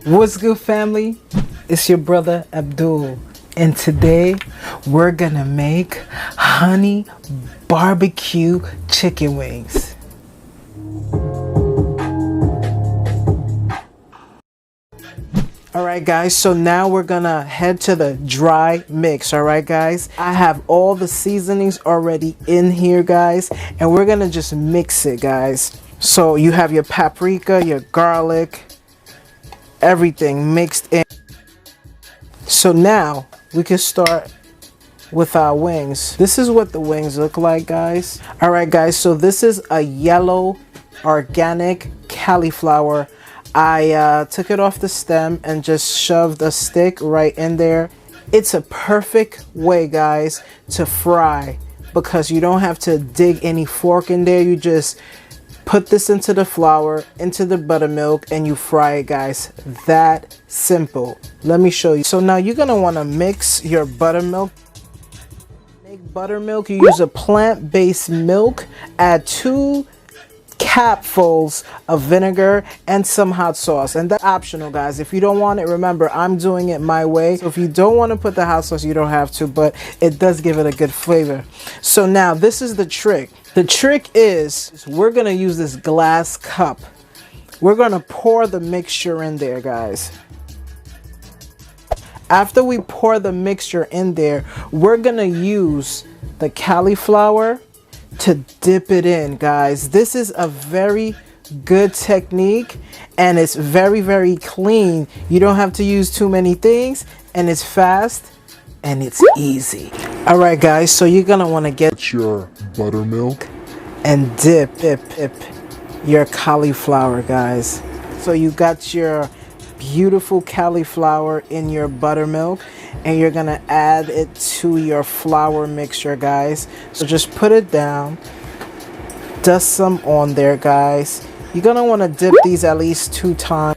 What's good, family? It's your brother Abdul, and today we're gonna make honey barbecue chicken wings. Alright guys, so now we're gonna head to the dry mix. Alright guys, I have all the seasonings already in here, guys, and we're gonna just mix it, guys. So you have your paprika, your garlic, everything mixed in. So now we can start with our wings. This is what the wings look like, guys. Alright guys, so this is a yellow organic cauliflower. I took it off the stem and just shoved a stick right in there. It's a perfect way, guys, to fry because you don't have to dig any fork in there. You just put this into the flour, into the buttermilk, and you fry it, guys. That simple. Let me show you. So now you're gonna want to mix your buttermilk. Make buttermilk. You use a plant-based milk. Add 2 capfuls of vinegar and some hot sauce, and that's optional, guys. If you don't want it, remember, I'm doing it my way. So if you don't want to put the hot sauce, you don't have to, but it does give it a good flavor. So now this is the trick. The trick is we're gonna use this glass cup. We're gonna pour the mixture in there, guys. After we pour the mixture in there, we're gonna use the cauliflower to dip it in, guys. This is a very good technique, and it's very clean. You don't have to use too many things, and it's fast and it's easy. All right guys, so you're gonna want to get your buttermilk and dip your cauliflower, guys. So you got your beautiful cauliflower in your buttermilk, and you're gonna add it to your flour mixture, guys. So just put it down, dust some on there, guys. You're gonna want to dip these at least 2 times.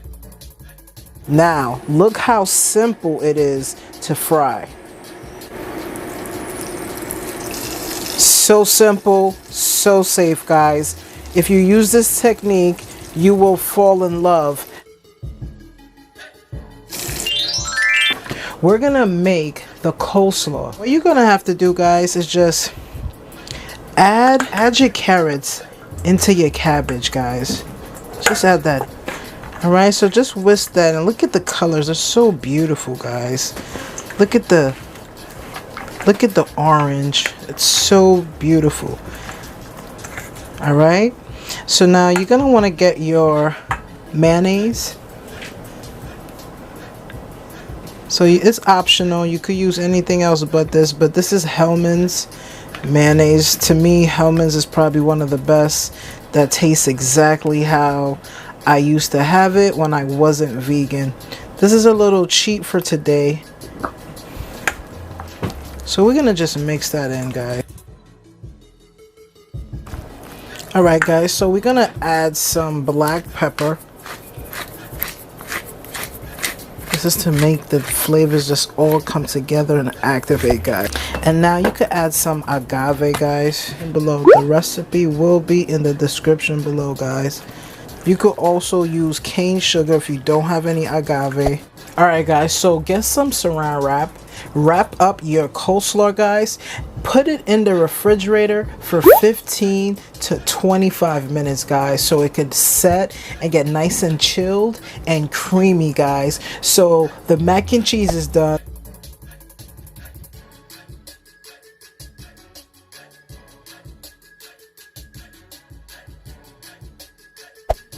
Now look how simple it is to fry. So simple, so safe, guys. If you use this technique, you will fall in love. We're gonna make the coleslaw. What you're gonna have to do, guys, is just add your carrots into your cabbage, guys. Just add that. All right, so just whisk that, and look at the colors. They're so beautiful, guys. Look at the orange. It's so beautiful. All right, so now you're gonna want to get your mayonnaise. So it's optional. You could use anything else but this is Hellmann's mayonnaise. To me, Hellmann's is probably one of the best. That tastes exactly how I used to have it when I wasn't vegan. This is a little cheap for today. So we're gonna just mix that in, guys. Alright guys, so we're gonna add some black pepper. This is to make the flavors just all come together and activate, guys. And now you could add some agave, guys, below. The recipe will be in the description below, guys. You could also use cane sugar if you don't have any agave. Alright guys, so get some saran wrap. Wrap up your coleslaw, guys. Put it in the refrigerator for 15 to 25 minutes, guys, so it could set and get nice and chilled and creamy, guys. So the mac and cheese is done.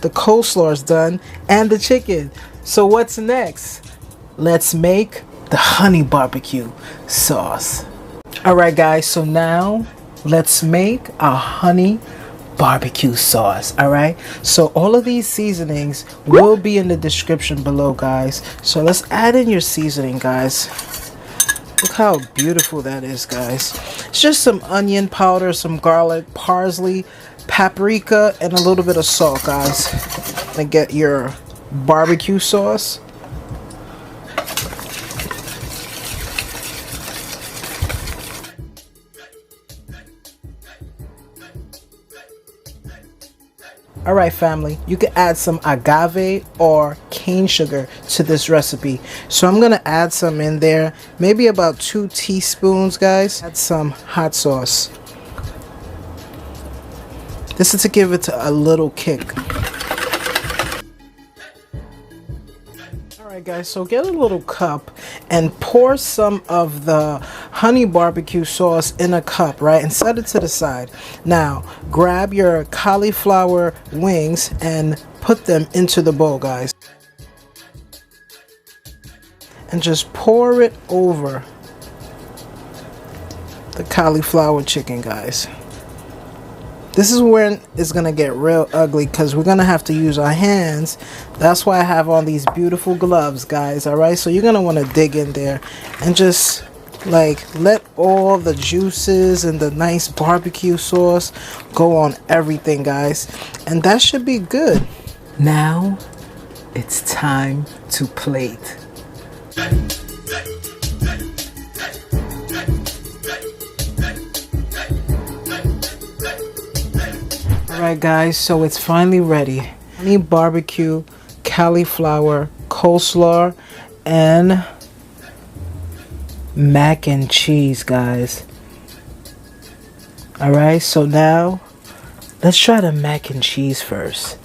The coleslaw is done, and the chicken. So what's next? Let's make the honey barbecue sauce. Alright guys, so now let's make a honey barbecue sauce. Alright, so all of these seasonings will be in the description below, guys. So let's add in your seasoning, guys. Look how beautiful that is, guys. It's just some onion powder, some garlic, parsley, paprika, and a little bit of salt, guys. And get your barbecue sauce. All right, family, you can add some agave or cane sugar to this recipe. So I'm gonna add some in there, maybe about 2 teaspoons, guys. Add some hot sauce. This is to give it a little kick. Alright guys, so get a little cup and pour some of the honey barbecue sauce in a cup, right? And set it to the side. Now, grab your cauliflower wings and put them into the bowl, guys. And just pour it over the cauliflower chicken, guys. This is where it's gonna get real ugly because we're gonna have to use our hands. That's why I have on these beautiful gloves, guys. All right, so you're gonna want to dig in there and just like let all the juices and the nice barbecue sauce go on everything, guys, and that should be good. Now it's time to plate. Alright guys, so it's finally ready. Honey barbecue, cauliflower, coleslaw, and mac and cheese, guys. Alright, so now let's try the mac and cheese first.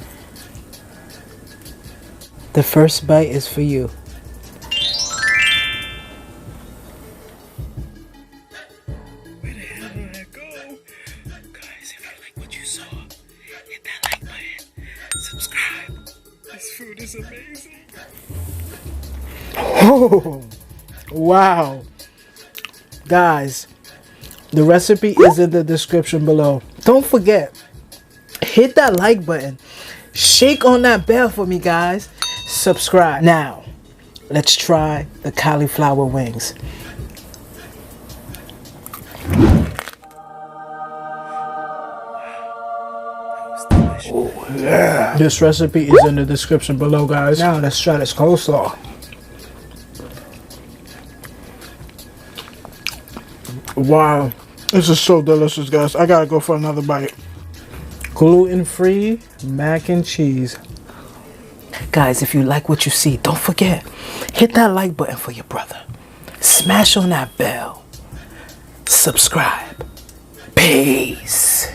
The first bite is for you. Where the hell did that go? Guys, if you like what you saw, hit that like button. Subscribe. This food is amazing. Oh, wow. Guys, the recipe is in the description below. Don't forget, hit that like button. Shake on that bell for me, guys. Subscribe. Now, let's try the cauliflower wings. Oh, yeah. This recipe is in the description below, guys. Now let's try this coleslaw. Wow, this is so delicious, guys. I gotta go for another bite. Gluten-free mac and cheese. Guys, if you like what you see, don't forget, hit that like button for your brother. Smash on that bell. Subscribe. Peace.